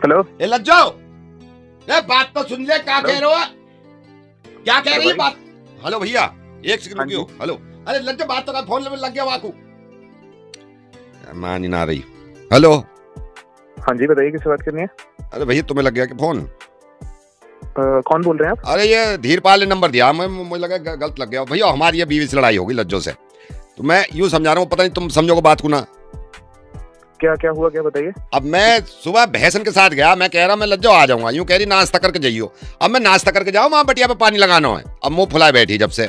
Hello. ए लज्जो, ए बात तो सुन ले, क्या कह रहे हो? क्या कह रही है बात? हेलो भैया, एक सेकंड रुकियो। हेलो, अरे लज्जो बात तो कर, फोन लग गया वाकू, मान ही ना रही। हेलो, हाँ जी बताइए, किससे बात करनी है? अरे भैया तुम्हें लग गया कि फोन? कौन बोल रहे हैं आप? अरे ये धीरपाल ने नंबर दिया, मुझे लगा गलत लग गया। भैया हमारी ये बीवी से लड़ाई होगी लज्जो से, तो मैं यूं समझा रहा हूँ, पता नहीं तुम समझोगे बात को ना। क्या क्या हुआ, क्या बताइए। अब मैं सुबह भैंसन के साथ गया, मैं कह रहा मैं लज्जो आ जाऊंगा, यूं कह रही नाश्ता करके जाइयो। अब मैं नाश्ता करके जाऊँ, वहां बटिया पे पानी लगाना है, अब मुंह फुलाए बैठी जब से।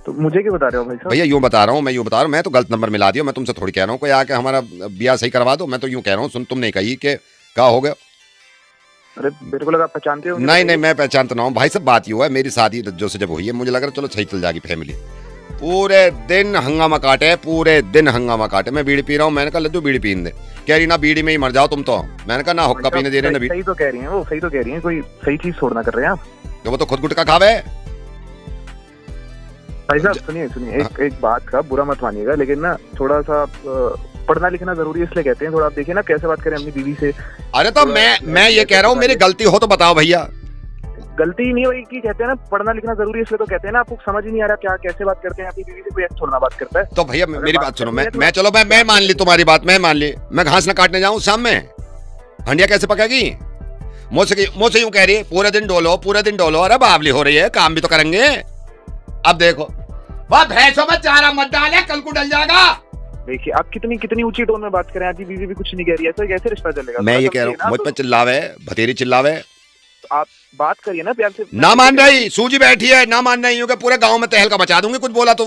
तो मुझे क्यों बता रहे हो भाई साहब? भैया यूं बता रहा हूँ, मैं तो गलत नंबर मिला दिया। मैं तुमसे थोड़ी कह रहा हूँ कोई आके हमारा ब्याह सही करवा दो, मैं तो यूं कह रहा हूँ, सुन तुमने कही कि क्या हो गया। अरे मेरे को लगा आप पहचानते हो। नहीं मैं पहचानता ना हूँ भाई, सब बात ही हुआ है, मेरी शादी लज्जो से जब हुई है, मुझे लग रहा चलो सही चल जाएगी फैमिली। पूरे दिन हंगामा काटे, मैं बीड़ी पी रहा हूँ, मैंने कहा लज्जो बीड़ी पीने दे, कह रही ना बीड़ी में ही मर जाओ तुम तो। मैंने कहा ना हुक्का पीने दे रहे ना। सही तो कह रही है वो, सही तो कह रही है, कोई सही चीज छोड़ना कर रहे हैं आप। तो वो तो खुद गुटखा खावे। भाई साहब सुनिए, एक बात का बुरा मत मानिएगा, लेकिन ना थोड़ा सा पढ़ना लिखना जरूरी है, इसलिए कहते हैं। थोड़ा आप देखिए ना कैसे बात करें अपनी बीवी से। अरे तो मैं ये कह रहा हूँ, मेरी गलती हो तो बताओ भैया। गलती नहीं भाई की कहते हैं ना, पढ़ना लिखना जरूरी है, इसलिए तो कहते हैं ना। आपको समझ ही नहीं आ रहा क्या कैसे बात करते हैं अपनी बीवी से, कोई थोड़ा ना बात करता है। तो भैया मेरी बात सुनो, मैं चलो मैं मान ली तुम्हारी बात, मैं मान ली, मैं घास न काटने जाऊँ शाम में, हंडिया कैसे पकेगी? मुझसे यूं कह रही है पूरे दिन डोलो। अरे बावली हो रही है, काम भी तो करेंगे। अब देखो वह भैंसों में चारा मत डाले, कल को डल जाएगा। देखिए आप कितनी ऊंची टोन में बात करें, आपकी बीवी भी कुछ नहीं कह रही है, ऐसा कैसे रिश्ता चलेगा? मैं ये कह रहा हूँ, मुझ पर चिल्लावे, भतेरी चिल्लावे। आप बात करिए ना प्यार से। ना मान रही, सूजी बैठी है, ना मान रही हूँ कि पूरे गांव में तहलका मचा दूंगी कुछ बोला तो।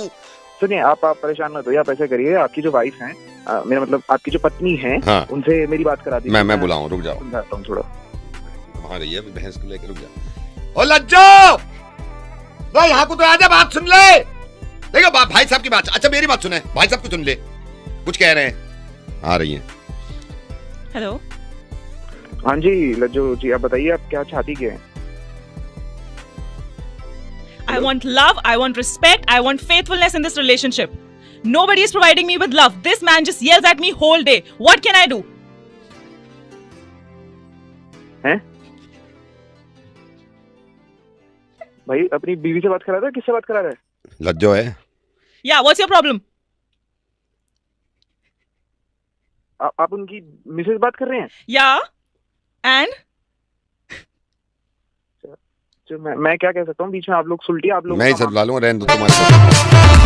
सुनिए आप परेशान मत होइए, आप ऐसे करिए, आपकी जो वाइफ है, मेरा मतलब आपकी जो पत्नी है, हाँ। उनसे मेरी बात करा दीजिए। मैं बुलाऊं, रुक जाओ, समझाता हूँ थोड़ा। वहां रही है भैंस को लेकर, रुक जाओ। ओ लज्जो, भाई यहाँ को तो आजा, बात सुन ले। देखो भाई साहब की बात, अच्छा मेरी बात सुने, भाई साहब को सुन ले, कुछ कह रहे हैं। आ रही है। हेलो, हाँ जी लज्जो जी, आप बताइए आप क्या चाहती क्या है? I want love, I want respect, I want faithfulness in this relationship. Nobody is providing me with love. This man just yells at me whole day. What can I do? हैं? भाई अपनी बीवी से बात करा रहा है, किससे बात करा रहा है? लज्जो है। Yeah, what's your problem? आप उनकी मिसेज बात कर रहे हैं? Yeah, and? मैं क्या कह सकता हूँ बीच में, आप लोग सुलटिए, आप लोग मैं ही सब ला लूंगा, रहने दो तुम्हारे साथ।